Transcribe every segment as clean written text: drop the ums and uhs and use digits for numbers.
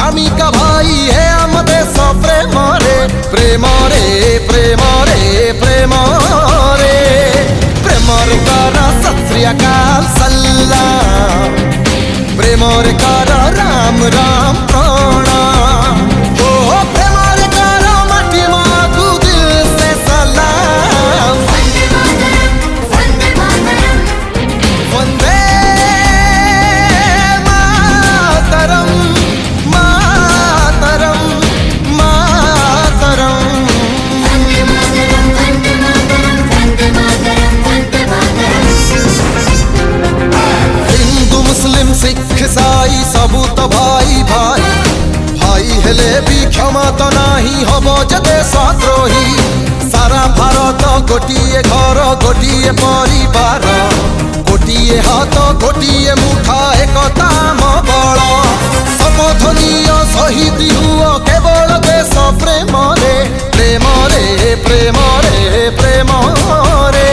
प्रेमिका भाई है आम देश प्रेम रे प्रेम रे प्रेम रे प्रेम रे प्रेम रे कर सत श्री अकाल सलाम प्रेम रे कर राम राम प्रणाम ओ प्रेम रे कर माटी मागु दिल से सलाम वंदे मातरम मातरम मातरम हिंदू मुस्लिम सिख ईसाई सबू तो भाई भाई भाई हेले भी क्षमा तो नहीं हब जे देशद्रोही सारा भारत गोटिए घर गोटिए परिवार गोटिए हाथ गोटिए मुठा एकता बल शपथ नियो शहीद हुओ केवल देश प्रेम रे प्रेम रे प्रेम रे प्रेम रे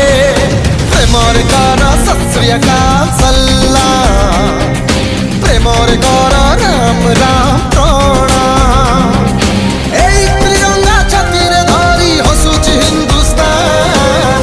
प्रेम रे कर सत श्री अकाल सलाम प्रेम रे कर राम राम प्रणाम एई त्रिरंगा छाती रे धरी हसुची हिंदुस्तान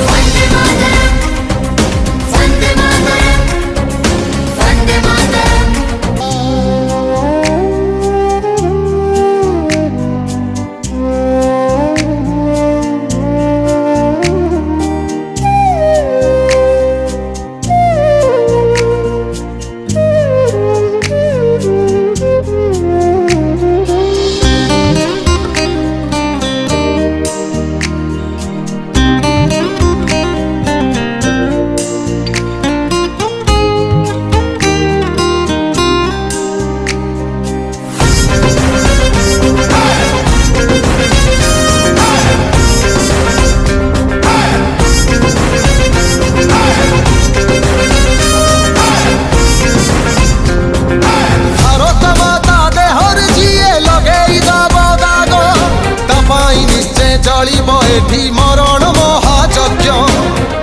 चलिब एठी मरण महायज्ञ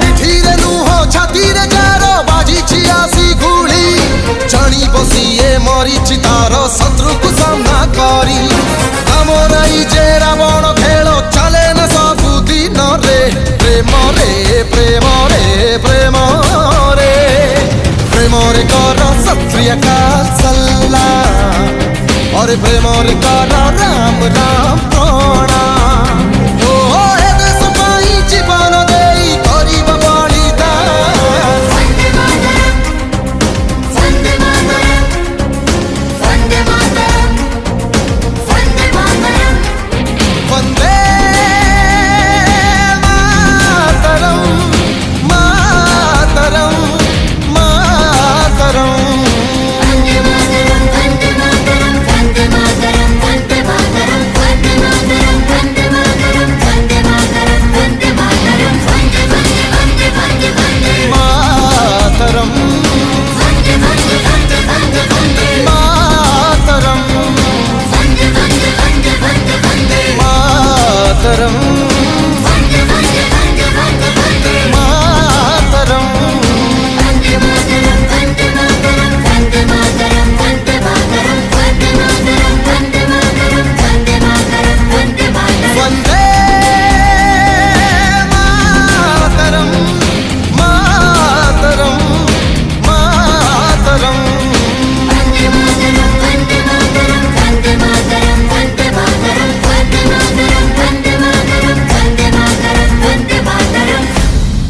पिठी रे नुह छाती रे जार बाजी आसी गुली जानी बसिए मरीची तार शत्रु को सामना करी नाम नाई जे रावण खेल चले न सबु दिन रे प्रेम रे प्रेम रे प्रेम रे प्रेम रे कर सत श्री अकाल सलाम और प्रेम रे कर राम राम प्रणाम।